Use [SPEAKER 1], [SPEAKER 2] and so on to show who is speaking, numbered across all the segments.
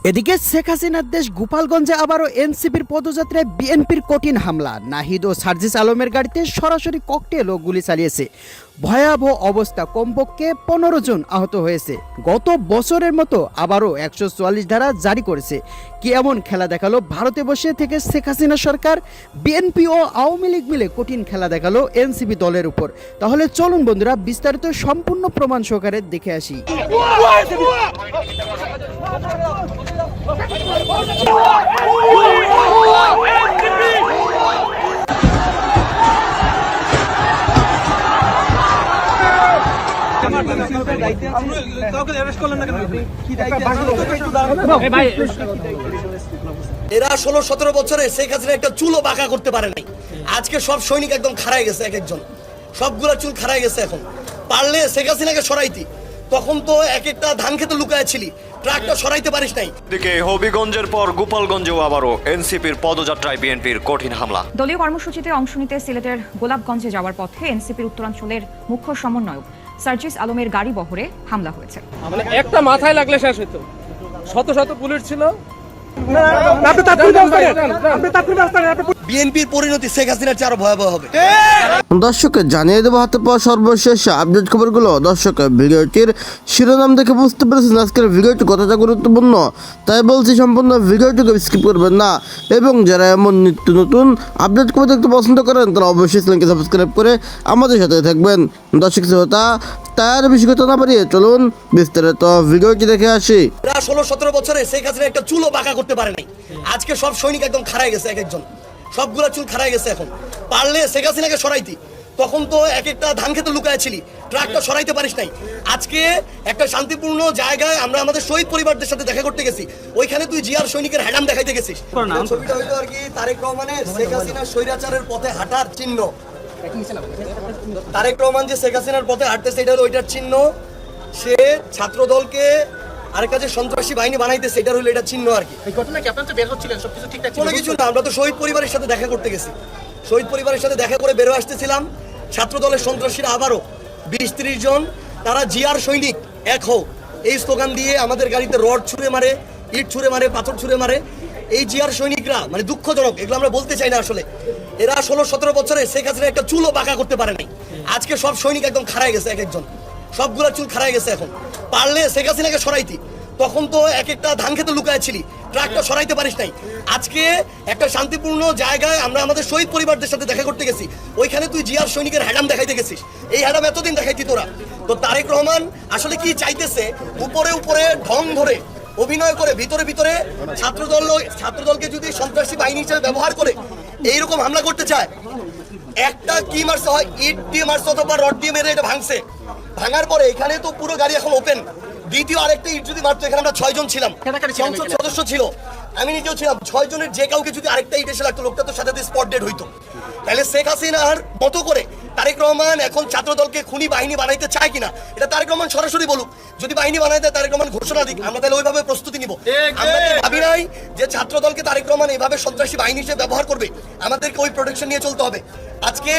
[SPEAKER 1] এদিকে শেখ হাসিনার দেশ গোপালগঞ্জে আবারও এনসিপির পদযাত্রায় বিএনপির কঠিন হামলা। নাহিদ ও সার্জিস আলমের গাড়িতে সরাসরি ককটেল ও গুলি চালিয়েছে। ভয়াবহ অবস্থা, কমপক্ষে 15 জন আহত হয়েছে। গত বছরের মতো আবারও 144 ধারা জারি করেছে। কি এমন খেলা দেখালো ভারতে বসে থেকে শেখ হাসিনা সরকার? বিএনপি ও আওয়ামী লীগ মিলে কঠিন খেলা দেখালো এনসিপি দলের উপর। তাহলে চলুন বন্ধুরা, বিস্তারিত সম্পূর্ণ প্রমাণ সহকারে দেখে আসি।
[SPEAKER 2] এরা 16-17 বছরে শেখ হাসিনা একটা চুলও বাঁকা করতে পারে নাই। আজকে সব সৈনিক একদম খাড়ায় গেছে, এক একজন সবগুলা চুল খাড়ায় গেছে। এখন পারলে শেখ হাসিনাকে সরাইতি, তখন তো এক একটা ধান খেতে লুকায়ছিলি, ট্রাকটা সরাইতে পারিস নাই।
[SPEAKER 3] দিকে হবিগঞ্জের পর গোপালগঞ্জেও আবারও এনসিপির পদযাত্রায় বিএনপির কঠিন হামলা।
[SPEAKER 4] দলীয় কর্মসূচিতে অংশ নিতে সিলেটের গোলাপগঞ্জে যাওয়ার পথে এনসিপির উত্তরাঞ্চলের মুখ্য সমন্বয়ক সার্জিস আলমের গাড়ি বহরে হামলা হয়েছে।
[SPEAKER 5] মানে একটা মাথায় লাগলে শেষ হতো। শত শত পুলিশ ছিল।
[SPEAKER 2] বিএনপির পরিণতি শেখ হাসিনার চেয়ে আরো ভয়াবহ হবে।
[SPEAKER 6] দর্শক জানিয়ে দেবো হাতে পাওয়া সর্বশেষ আপডেট খবরগুলো। দর্শক ভিডিওটির শিরোনাম দেখে বুঝতে পেরেছেন আজকের ভিডিওটি কতটা গুরুত্বপূর্ণ, তাই বলছি সম্পূর্ণ ভিডিওটিকে স্কিপ করবেন না। এবং যারা এমন নিত্য নতুন আপডেট খবর দেখতে পছন্দ করেন তারা অবশ্যই চ্যানেলকে সাবস্ক্রাইব করে আমাদের সাথে থাকবেন। দর্শক শ্রোতা, তার বেশি কথা না বাড়িয়ে চলুন বিস্তারিত ভিডিওটি দেখে আসি।
[SPEAKER 2] 16-17 বছরে শেখ হাসিনা একটা চুলও বাঁকা করতে পারে নাই। আজকে সব সৈনিক একদম খাড়ায় গেছে, এক একজন সবগুলা চুল খাড়ায় গেছে। এখন পারলে শেখ হাসিনাকে সরাইতি, তখন তো এক একটা ধান খেতে লুকায়ছিলি, ট্রাকটা সরাইতে পারিস নাই। আজকে একটা শান্তিপূর্ণ জায়গায় আমরা আমাদের শহীদ পরিবারদের সাথে দেখা করতে গেছি, ওইখানে তুই জিয়ার সৈনিকের হ্যাডাম দেখাইতে গেছিস। ছবিটা হইতো আর কি তারেক রহমানের শেখ হাসিনার স্বৈরাচারের পথে হাঁটার চিহ্ন। তারেক রহমান যে শেখ হাসিনার পথে হাঁটতেছে, এটা হলো ওইটার চিহ্ন। সে ছাত্র দলকে আরেক কাজে সন্ত্রাসী বাহিনী বানাইতেছে, এটা হলো এটা চিহ্ন আর কি।
[SPEAKER 5] এই ঘটনা কি আপনারা তো বের হচ্ছিলেন, সবকিছু ঠিকঠাক ছিল?
[SPEAKER 2] কোনো কিছু না, আমরা তো শহীদ পরিবারের সাথে দেখা করতে গেছি। শহীদ পরিবারের সাথে দেখা করে বেরো আসতেছিলাম। ছাত্র দলের সন্ত্রাসীরা আবারও 20-30 জন, তারা জিয়ার সৈনিক এক হও এই স্লোগান দিয়ে আমাদের গাড়িতে রড ছুঁড়ে মারে, ইট ছুঁড়ে মারে, পাথর ছুঁড়ে মারে। এই জিয়ার সৈনিকরা মানে দুঃখজনক, এগুলো আমরা বলতে চাই না আসলে। এরা 16-17 বছরে শেখ হাসিনা একটা চুলও বাঁকা করতে পারে নাই। আজকে সব সৈনিক একদম খাড়ায় গেছে, এক একজন সবগুলা চুল খাড়ায় গেছে। এখন পারলে শেখ হাসিনাকে সরাইতি, তখন তো এক একটা ধান খেতে লুকায়ছিলি, ট্রাকটা সরাইতে পারিস নাই। আজকে একটা শান্তিপূর্ণ জায়গায় আমরা আমাদের শহীদ পরিবারদের সাথে দেখা করতে গেছি, ওইখানে তুই জিয়ার সৈনিকের হ্যাডাম দেখাইতে গেছিস। এই হ্যাডাম এতদিন দেখাইতি তোরা। তো তারেক রহমান আসলে কি চাইতেছে, উপরে উপরে ঢং ধরে অভিনয় করে ভিতরে ভিতরে ছাত্রদলকে যদি সন্ত্রাসী বাহিনী হিসেবে ব্যবহার করে এইরকম হামলা করতে চায়। একটা কি মারছে হয়, ইট দিয়ে মারছে অথবা রড দিয়ে মেরে এটা ভাঙছে। ভাঙার পরে এখানে তো পুরো গাড়ি এখন ওপেন। দ্বিতীয় আরেকটা ইট যদি মারতো, এখানে আমরা 6 জন ছিলাম, সংসদ সদস্য ছিল, আমি নিজেও ছিলাম। 6 জনের যে কাউকে যদি আরেকটা ইট এসে লাগতো, লোকটা তো সাথে স্পট ডেড হইতো। তাহলে শেখ হাসিনার মতো করে তারেক রহমান এখন ছাত্র দলকে খুনি বাহিনী বানাইতে চায় কিনা, এটা তারেক রহমান সরাসরি বলুক। যদি বাহিনী বানাই দেয়, তারেক রহমান ঘোষণা দিক, আমরা তাহলে ওইভাবে প্রস্তুতি নিব। আমরা ভাবি নাই যে ছাত্র দলকে তারেক রহমান এইভাবে সন্ত্রাসী বাহিনী হিসেবে ব্যবহার করবে। আমাদেরকে ওই প্রোটেকশন নিয়ে চলতে হবে। আজকে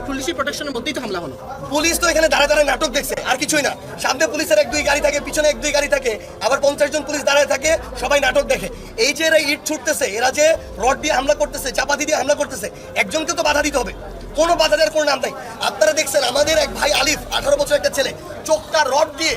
[SPEAKER 5] পুলিশি প্রোটেকশনের মধ্যেই তো হামলা হলো।
[SPEAKER 2] পুলিশ তো এখানে দাঁড়ায় দাঁড়ায় নাটক দেখছে, আর কিছুই না। সামনে পুলিশের 1-2 গাড়ি থাকে, পিছনে 1-2 গাড়ি থাকে, আবার 50 জন পুলিশ দাঁড়ায় থাকে, সবাই নাটক দেখে। এই যে এরা ইট ছুটতেছে, এরা যে রড দিয়ে হামলা করতেছে, চাপাতি দিয়ে হামলা করতেছে, একজনকে তো বাধা দিতে হবে। কোনো বাধা দেওয়ার কোনো নাম নাই। আপনারা দেখছেন আমাদের এক ভাই আলিফ, 18 বছর একটা ছেলে, চোখটা রড দিয়ে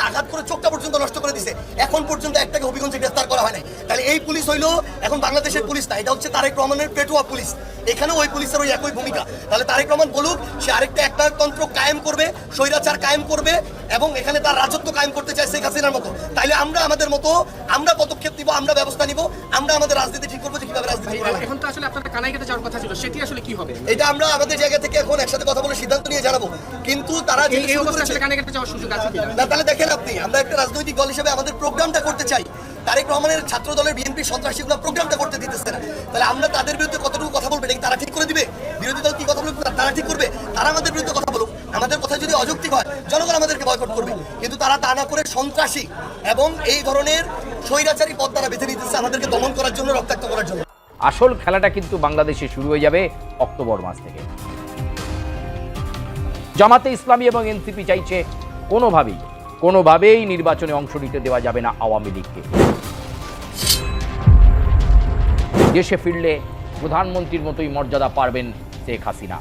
[SPEAKER 2] আঘাত করে চোখটা পর্যন্ত নষ্ট করে দিছে। এখন পর্যন্ত একটাকে হবিগঞ্জে গ্রেফতার করা হয় নাই। তাহলে এই পুলিশ হইলো এখন বাংলাদেশের পুলিশ না, এটা হচ্ছে তারেক রহমানের পেটুয়া পুলিশ। এখানে ওই পুলিশের ওই একই ভূমিকা। তাহলে তারেক রহমান বলুক, সে আরেকটা একনায়কতন্ত্র কায়েম করবে, স্বৈরাচার কায়েম করবে এবং এখানে তার রাজত্ব কায়েম করতে চায় শেখ হাসিনার মতো। তাইলে আমরা আমাদের মতো আমরা পদক্ষেপ নিব, আমরা ব্যবস্থা নিব, আমরা আমাদের রাজনীতি ঠিক করবো যে কিভাবে রাজনীতি করা হয়।
[SPEAKER 5] এখন তো আসলে আপনাদের কানাইঘাটে যাওয়ার কথা ছিল, সেটি আসলে কি হবে?
[SPEAKER 2] এটা আমরা আমাদের জায়গা থেকে এখন একসাথে কথা বলে সিদ্ধান্ত নিয়ে জানাবো। কিন্তু তারা
[SPEAKER 5] এই অবস্থায় আসলে কানাইঘাটে যাওয়ার সুযোগ আছে কিনা?
[SPEAKER 2] না, তাহলে দেখেন আপনি, আমরা একটা রাজনৈতিক দল হিসেবে আমাদের প্রোগ্রামটা করতে চাই। তারেক রহমানের ছাত্র দলের বিএনপি সন্ত্রাসীগুলো প্রোগ্রামটা করতে দিতেছে না। তাহলে আমরা তাদের বিরুদ্ধে কতটুকু কথা বলবো, এটা কি তারা ঠিক করে দিবে? বিরোধী দল কি কথা বলবে তারা ঠিক করবে? তারা আমাদের বিরুদ্ধে কথা বলুক, আমাদের কথা যদি অযৌক্তিক হয়, জনগণ আমাদেরকে বয়কট করবে। কিন্তু তারা তা না করে সন্ত্রাসী এবং এই ধরনের স্বৈরাচারী পথ তারা বেছে নিতেছে আমাদেরকে দমন করার জন্য, রক্তাক্ত করার জন্য।
[SPEAKER 7] আসল খেলাটা কিন্তু বাংলাদেশে শুরু হয়ে যাবে অক্টোবর মাস থেকে। জামাতে ইসলামী এবং এনসিপি চাইছে কোনোভাবেই কোনোভাবেই নির্বাচনে অংশ নিতে দেওয়া যাবে না আওয়ামী লীগকে। দেশে ফিরলে প্রধানমন্ত্রীর মতোই মর্যাদা পাবেন শেখ হাসিনা।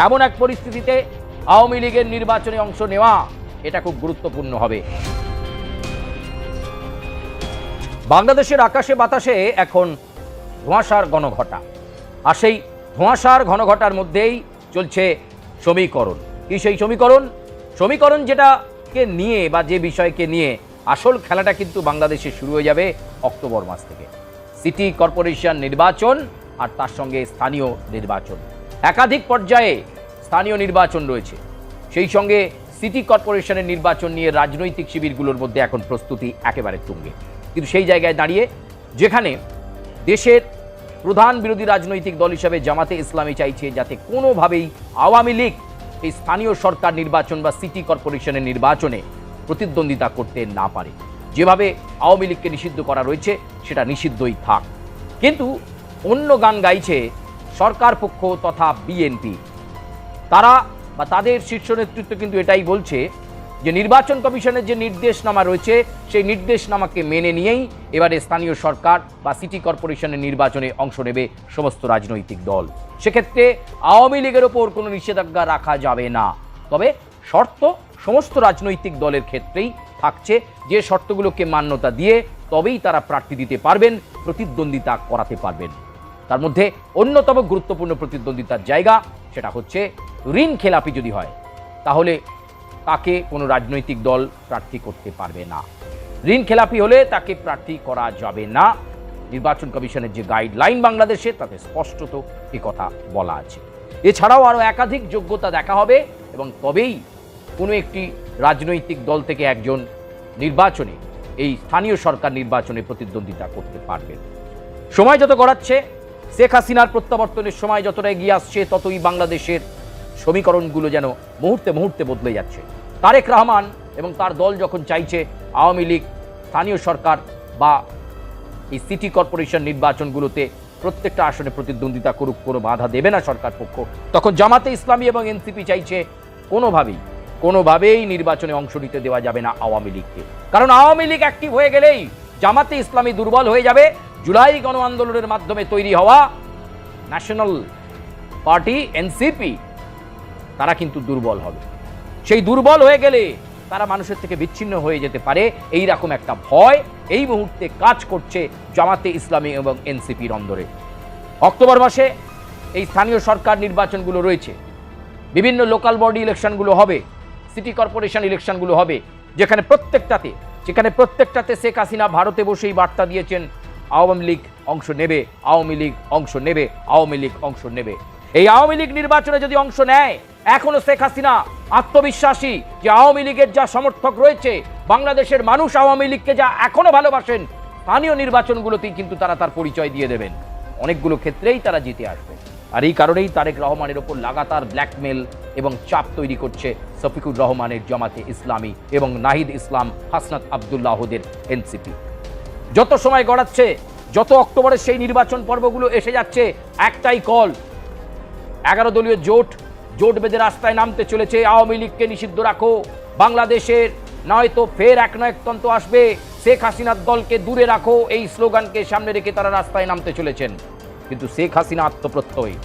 [SPEAKER 7] এমন এক পরিস্থিতিতে আওয়ামী লীগের নির্বাচনে অংশ নেওয়া এটা খুব গুরুত্বপূর্ণ হবে। বাংলাদেশের আকাশে বাতাসে এখন ধোঁয়াশার ঘনঘটা, আর সেই ধোঁয়াশার ঘনঘটার মধ্যেই চলছে সমীকরণ। কি সেই সমীকরণ যেটাকে নিয়ে বা যে বিষয়কে নিয়ে আসল খেলাটা কিন্তু বাংলাদেশে শুরু হয়ে যাবে অক্টোবর মাস থেকে। সিটি কর্পোরেশন নির্বাচন আর তার সঙ্গে স্থানীয় নির্বাচন, একাধিক পর্যায়ে স্থানীয় নির্বাচন রয়েছে। সেই সঙ্গে সিটি কর্পোরেশনের নির্বাচন নিয়ে রাজনৈতিক শিবিরগুলোর মধ্যে এখন প্রস্তুতি একেবারে তুঙ্গে। কিন্তু সেই জায়গায় দাঁড়িয়ে যেখানে দেশের প্রধান বিরোধী রাজনৈতিক দল হিসাবে জামাতে ইসলামী চাইছে যাতে কোনোভাবেই আওয়ামী লীগ এই স্থানীয় সরকার নির্বাচন বা সিটি কর্পোরেশনের নির্বাচনে প্রতিদ্বন্দ্বিতা করতে না পারে, যেভাবে আওয়ামী লীগকে নিষিদ্ধ করা রয়েছে সেটা নিষিদ্ধই থাক। কিন্তু অন্য গান গাইছে সরকার পক্ষ তথা বিএনপি। তারা বা তাদের শীর্ষ নেতৃত্ব কিন্তু এটাই বলছে যে নির্বাচন কমিশনের যে নির্দেশনামা রয়েছে সেই নির্দেশনামাকে মেনে নিয়েই এবারে স্থানীয় সরকার বা সিটি কর্পোরেশনের নির্বাচনে অংশ নেবে সমস্ত রাজনৈতিক দল। সেক্ষেত্রে আওয়ামী লীগের ওপর কোনো নিষেধাজ্ঞা রাখা যাবে না, তবে শর্ত সমস্ত রাজনৈতিক দলের ক্ষেত্রেই থাকছে, যে শর্তগুলোকে মান্যতা দিয়ে তবেই তারা প্রার্থী দিতে পারবেন, প্রতিদ্বন্দ্বিতা করাতে পারবেন। তার মধ্যে অন্যতম গুরুত্বপূর্ণ প্রতিদ্বন্দ্বিতার জায়গা সেটা হচ্ছে ঋণ খেলাপি যদি হয় তাহলে তাকে কোনো রাজনৈতিক দল প্রার্থী করতে পারবে না। ঋণ খেলাপি হলে তাকে প্রার্থী করা যাবে না। নির্বাচন কমিশনের যে গাইডলাইন বাংলাদেশে তাতে স্পষ্টত এই কথা বলা আছে। এছাড়াও আরও একাধিক যোগ্যতা দেখা হবে এবং তবেই কোনো একটি রাজনৈতিক দল থেকে একজন নির্বাচনে এই স্থানীয় সরকার নির্বাচনে প্রতিদ্বন্দ্বিতা করতে পারবেন। সময় যত গড়াচ্ছে, শেখ হাসিনার প্রত্যাবর্তনের সময় যতটা এগিয়ে আসছে, ততই বাংলাদেশের সমীকরণগুলো যেন মুহূর্তে মুহূর্তে বদলে যাচ্ছে। তারেক রহমান এবং তার দল যখন চাইছে আওয়ামী লীগ স্থানীয় সরকার বা এই সিটি কর্পোরেশন নির্বাচনগুলোতে প্রত্যেকটা আসনে প্রতিদ্বন্দ্বিতা করুক, কোনো বাধা দেবে না সরকার পক্ষ, তখন জামাতে ইসলামী এবং এনসিপি চাইছে কোনোভাবেই নির্বাচনে অংশ নিতে দেওয়া যাবে না আওয়ামী লীগকে। কারণ আওয়ামী লীগ অ্যাক্টিভ হয়ে গেলেই জামাতে ইসলামী দুর্বল হয়ে যাবে। জুলাই গণ আন্দোলনের মাধ্যমে তৈরি হওয়া ন্যাশনাল পার্টি এনসিপি তারা কিন্তু দুর্বল হবে। সেই দুর্বল হয়ে গেলে তারা মানুষের থেকে বিচ্ছিন্ন হয়ে যেতে পারে, এই রকম একটা ভয় এই মুহূর্তে কাজ করছে জামাতে ইসলামী এবং এনসিপির অন্দরে। অক্টোবর মাসে এই স্থানীয় সরকার নির্বাচনগুলো রয়েছে, বিভিন্ন লোকাল বডি ইলেকশনগুলো হবে, সিটি কর্পোরেশন ইলেকশনগুলো হবে, যেখানে প্রত্যেকটাতে শেখ হাসিনা ভারতে বসেই বার্তা দিয়েছেন আওয়ামী লীগ অংশ নেবে, আওয়ামী লীগ অংশ নেবে, আওয়ামী লীগ অংশ নেবে। এই আওয়ামী লীগ নির্বাচনে যদি অংশ নেয়, এখনো শেখ হাসিনা আত্মবিশ্বাসী যে আওয়ামী লীগের যা সমর্থক রয়েছে, বাংলাদেশের মানুষ আওয়ামী লীগকে যা এখনো ভালোবাসেন, স্থানীয় নির্বাচনগুলোতেই কিন্তু তারা তার পরিচয় দিয়ে দেবেন, অনেকগুলো ক্ষেত্রেই তারা জিতে আসবে। আর এই কারণেই তারেক রহমানের ওপর লাগাতার ব্ল্যাকমেল এবং চাপ তৈরি করছে শফিকুর রহমানের জামাতে ইসলামী এবং নাহিদ ইসলাম হাসনাত আবদুল্লাহদের এনসিপি। যত সময় গড়াচ্ছে, যত অক্টোবরের সেই নির্বাচন পর্বগুলো এসে যাচ্ছে, একটাই কল, 11 দলীয় জোট বেঁধে রাস্তায় নামতে চলেছে। আওয়ামী লীগকে নিষিদ্ধ রাখো, বাংলাদেশের নয়তো ফের একনায়কতন্ত্র আসবে, শেখ হাসিনার দলকে দূরে রাখো, এই স্লোগানকে সামনে রেখে তারা রাস্তায় নামতে চলেছেন। কিন্তু শেখ হাসিনা আত্মপ্রত্যয়,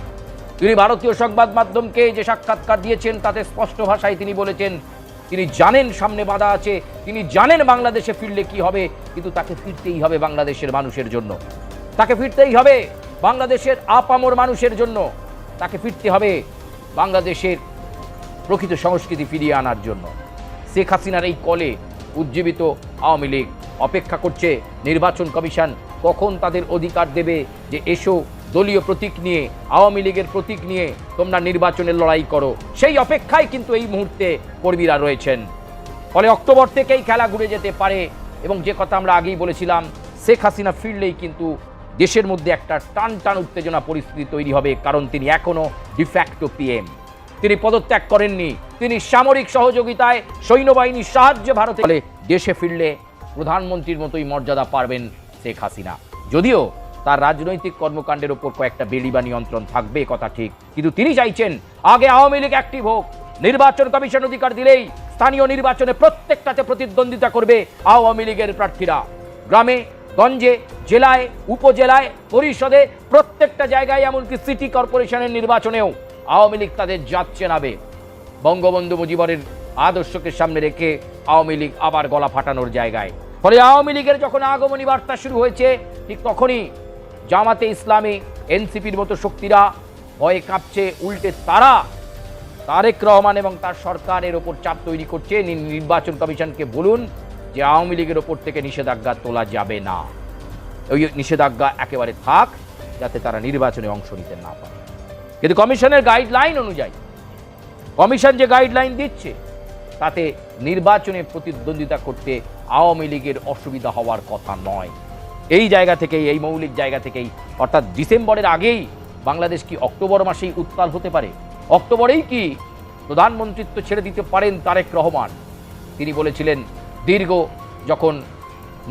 [SPEAKER 7] তিনি ভারতীয় সংবাদ মাধ্যমকে যে সাক্ষাৎকার দিয়েছেন তাতে স্পষ্ট ভাষায় তিনি বলেছেন তিনি জানেন সামনে বাধা আছে, তিনি জানেন বাংলাদেশে ফিরলে কি হবে, কিন্তু তাকে ফিরতেই হবে বাংলাদেশের মানুষের জন্য, তাকে ফিরতেই হবে বাংলাদেশের আপামর মানুষের জন্য, তাকে ফিরতে হবে বাংলাদেশের প্রকৃত সংস্কৃতি ফিরিয়ে আনার জন্য। শেখ হাসিনার এই কলে উজ্জীবিত আওয়ামী লীগ অপেক্ষা করছে নির্বাচন কমিশন কখন তাদের অধিকার দেবে যে এসো দলীয় প্রতীক নিয়ে, আওয়ামী লীগের প্রতীক নিয়ে তোমরা নির্বাচনের লড়াই করো। সেই অপেক্ষায় কিন্তু এই মুহূর্তে কর্মীরা রয়েছেন। ফলে অক্টোবর থেকেই খেলা ঘুরে যেতে পারে এবং যে কথা আমরা আগেই বলেছিলাম, শেখ হাসিনা ফিরলেই কিন্তু দেশের মধ্যে একটা টান উত্তেজনা পরিস্থিতি তৈরি হবে, কারণ তিনি এখনো ডিফ্যাক্টো পিএম, তিনি পদত্যাগ করেননি, তিনি সামরিক সহযোগিতায় সৈন্যবাহিনীর সাহায্যে ভারতে দেশে ফিরলে প্রধানমন্ত্রীর মতোই মর্যাদা পাবেন শেখ হাসিনা। যদিও তার রাজনৈতিক কর্মকাণ্ডের ওপর কয়েকটা বেড়ি বা নিয়ন্ত্রণ থাকবে, কথা ঠিক, কিন্তু তিনি চাইছেন আগে আওয়ামী লীগ অ্যাক্টিভ হোক, নির্বাচন কমিশন অধিকার দিলেই স্থানীয় নির্বাচনে প্রত্যেকটাতে প্রতিদ্বন্দ্বিতা করবে আওয়ামী লীগের প্রার্থীরা। গ্রামে গঞ্জে, জেলায়, উপজেলায়, পরিষদে, প্রত্যেকটা জায়গায়, এমনকি সিটি কর্পোরেশনের নির্বাচনেও আওয়ামী লীগ তাদের জাত চেনাবে। বঙ্গবন্ধু মুজিবরের আদর্শকে সামনে রেখে আওয়ামী লীগ আবার গলা ফাটানোর জায়গায়। ফলে আওয়ামী লীগের যখন আগমনী বার্তা শুরু হয়েছে, ঠিক তখনই জামাতে ইসলামী, এনসিপির মতো শক্তিরা ভয়ে কাঁপছে। উল্টে তারা তারেক রহমান এবং তার সরকারের ওপর চাপ তৈরি করছে, নির্বাচন কমিশনকে বলুন যে আওয়ামী লীগের ওপর থেকে নিষেধাজ্ঞা তোলা যাবে না, ওই নিষেধাজ্ঞা একেবারে থাক, যাতে তারা নির্বাচনে অংশ নিতে না পারে। কিন্তু কমিশনের গাইডলাইন অনুযায়ী, কমিশন যে গাইডলাইন দিচ্ছে তাতে নির্বাচনে প্রতিদ্বন্দ্বিতা করতে আওয়ামী লীগের অসুবিধা হওয়ার কথা নয়। এই জায়গা থেকেই, এই মৌলিক জায়গা থেকেই, অর্থাৎ ডিসেম্বরের আগেই বাংলাদেশ কি অক্টোবর মাসেই উত্তাল হতে পারে? অক্টোবরেই কি প্রধানমন্ত্রিত্ব ছেড়ে দিতে পারেন তারেক রহমান? তিনি বলেছিলেন, দীর্ঘ যখন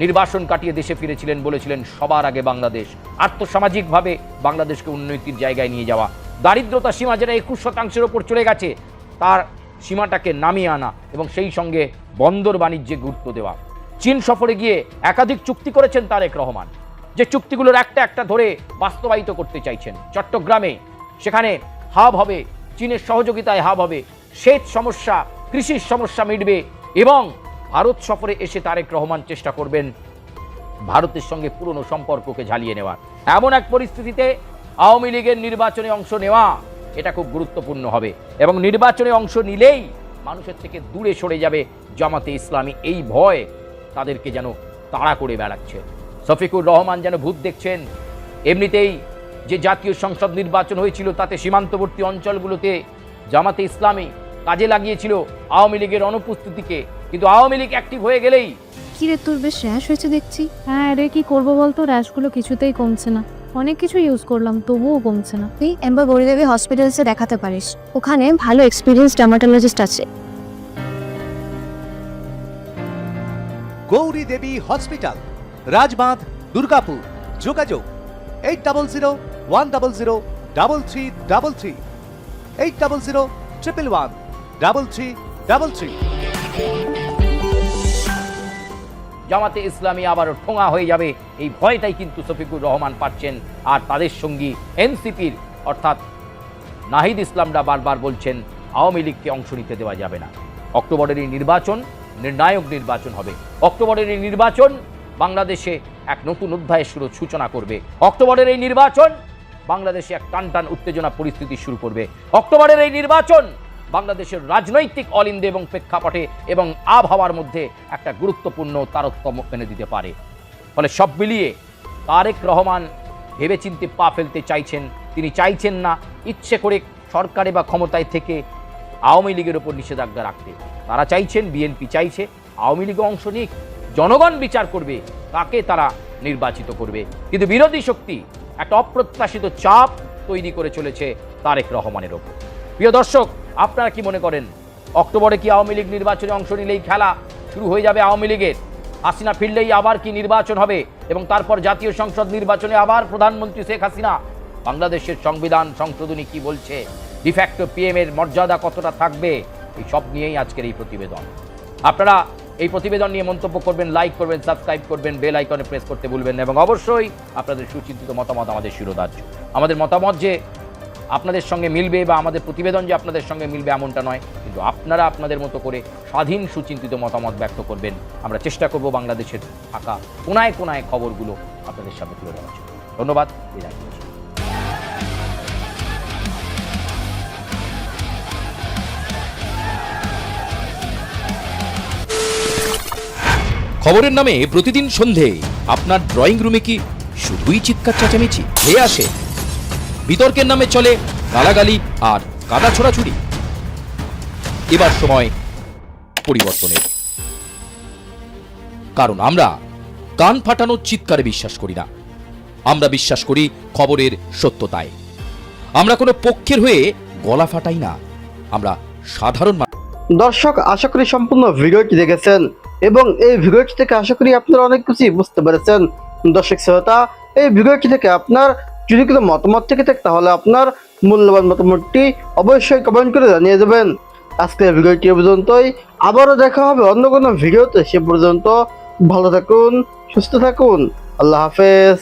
[SPEAKER 7] নির্বাসন কাটিয়ে দেশে ফিরেছিলেন, বলেছিলেন সবার আগে বাংলাদেশ, আর্থসামাজিকভাবে বাংলাদেশকে উন্নতির জায়গায় নিয়ে যাওয়া, দারিদ্রতা সীমা যেটা 21% ওপর চলে গেছে তার সীমাটাকে নামিয়ে আনা এবং সেই সঙ্গে বন্দর বাণিজ্যে গুরুত্ব দেওয়া। চীন সফরে গিয়ে একাধিক চুক্তি করেছেন তারেক রহমান, যে চুক্তিগুলোর একটা একটা ধরে বাস্তবায়িত করতে চাইছেন। চট্টগ্রামে সেখানে হাব হবে, চীনের সহযোগিতায় হাব হবে, সেচ সমস্যা, কৃষির সমস্যা মিটবে এবং ভারত সফরে এসে তারেক রহমান চেষ্টা করবেন ভারতের সঙ্গে পুরনো সম্পর্ককে ঝালিয়ে নেওয়ার। এমন এক পরিস্থিতিতে আওয়ামী লীগের নির্বাচনে অংশ নেওয়া এটা খুব গুরুত্বপূর্ণ হবে এবং নির্বাচনে অংশ নিলেই মানুষের থেকে দূরে সরে যাবে জামাতে ইসলামী। এই ভয় তাদেরকে যেন তাড়া করে বেড়াচ্ছে। শফিকুর রহমান যেন ভূত দেখছেন। এমনিতেই যে জাতীয় সংসদ নির্বাচন হয়েছিল তাতে সীমান্তবর্তী অঞ্চলগুলোতে জামাতে ইসলামী কাজে লাগিয়েছিল আওয়ামী লীগের অনুপস্থিতিকে, কিন্তু আওয়ামী লীগ অ্যাক্টিভ হয়ে গেলেই
[SPEAKER 8] কি রে, তোর বেশ র্যাশ হয়েছে দেখছি। হ্যাঁ রে, কি করবো বলতো, র্যাশগুলো কিছুতেই কমছে না। অনেক কিছু ইউজ করলাম তবুও কমছে না।
[SPEAKER 9] তুই এম্বার গৌরীদেবী হসপিটালসে দেখাতে পারিস, ওখানে ভালো এক্সপিরিয়েন্স ডার্মাটোলজিস্ট আছে।
[SPEAKER 10] গৌরী দেবী হসপিটাল, রাজবাঁধ, দুর্গাপুর। যোগাযোগ 8001003333, 8001113333।
[SPEAKER 7] জামাতে ইসলামী আবারও ঠোঙা হয়ে যাবে, এই ভয়টাই কিন্তু শফিকুর রহমান পাচ্ছেন। আর তাদের সঙ্গী এনসিপির অর্থাৎ নাহিদ ইসলামরা বারবার বলছেন আওয়ামী লীগকে অংশ নিতে দেওয়া যাবে না। অক্টোবরের এই নির্বাচন নির্ণায়ক নির্বাচন হবে। অক্টোবরের এই নির্বাচন বাংলাদেশে এক নতুন অধ্যায়ের সূচনা করবে। অক্টোবরের এই নির্বাচন বাংলাদেশে এক টানটান উত্তেজনা পরিস্থিতি শুরু করবে। অক্টোবরের এই নির্বাচন বাংলাদেশের রাজনৈতিক অলিন্দে এবং প্রেক্ষাপটে এবং আবহাওয়ার মধ্যে একটা গুরুত্বপূর্ণ তারতম্য এনে দিতে পারে। ফলে সব মিলিয়ে তারেক রহমান ভেবেচিন্তে পা ফেলতে চাইছেন। তিনি চাইছেন না ইচ্ছে করে সরকারে বা ক্ষমতায় থেকে আওয়ামী লীগের ওপর নিষেধাজ্ঞা রাখতে। তারা চাইছেন, বিএনপি চাইছে আওয়ামী লীগে অংশ নিক, জনগণ বিচার করবে কাকে তারা নির্বাচিত করবে। কিন্তু বিরোধী শক্তি একটা অপ্রত্যাশিত চাপ তৈরি করে চলেছে তারেক রহমানের ওপর। প্রিয় দর্শক, আপনারা কি মনে করেন অক্টোবরে কি আওয়ামী লীগ নির্বাচনে অংশ নিলেই খেলা শুরু হয়ে যাবে আওয়ামী লীগের? হাসিনা ফিরলেই আবার কি নির্বাচন হবে এবং তারপর জাতীয় সংসদ নির্বাচনে আবার প্রধানমন্ত্রী শেখ হাসিনা? বাংলাদেশের সংবিধান সংশোধনী কি বলছে? ডিফ্যাক্টো পিএম এর মর্যাদা কতটা থাকবে? এই সব নিয়েই আজকের এই প্রতিবেদন। আপনারা এই প্রতিবেদন নিয়ে মন্তব্য করবেন, লাইক করবেন, সাবস্ক্রাইব করবেন, বেল আইকনে প্রেস করতে ভুলবেন না এবং অবশ্যই আপনাদের সুচিন্তিত মতামত আমাদের শিরোধার্য। আমাদের মতামত যে আপনাদের সঙ্গে মিলবে বা আমাদের প্রতিবেদন যে আপনাদের সঙ্গে মিলবে এমনটা নয়, কিন্তু আপনারা আপনাদের মতো করে স্বাধীন সুচিন্তিত মতামত ব্যক্ত করবেন। আমরা চেষ্টা করব বাংলাদেশের থাকা কোনায় কোনায় খবরগুলো আপনাদের সামনে তুলে ধরার জন্য। ধন্যবাদ, বিদায় নিচ্ছি।
[SPEAKER 11] খবরের নামে প্রতিদিন সন্ধে আপনার ড্রয়িং রুমে কি শুধুই চিৎকার চেঁচামেচি হয়ে আসে? বিতর্কের নামে চলে গালাগালি আর কাদা ছোড়াছুড়ি। এবার সময় পরিবর্তনের, কারণ আমরা কান ফাটানো চিৎকারে বিশ্বাস করি না। আমরা বিশ্বাস করি খবরের সত্যতায়। আমরা কোনো পক্ষের হয়ে গলা ফাটাই না। আমরা সাধারণ
[SPEAKER 6] দর্শক, আশা করি সম্পূর্ণ ভিডিওটি দেখেছেন এবং এই ভিডিওটি থেকে আশা করি আপনারা অনেক কিছুই বুঝতে পেরেছেন। দর্শক শ্রোতা, এই ভিডিওটি থেকে আপনার যদি কোনো মতামত থেকে থাকে তাহলে আপনার মূল্যবান মতামতটি অবশ্যই কমেন্ট করে জানিয়ে দেবেন। আজকের ভিডিওটি এ পর্যন্তই, আবারও দেখা হবে অন্য কোনো ভিডিওতে। সে পর্যন্ত ভালো থাকুন, সুস্থ থাকুন, আল্লাহ হাফেজ।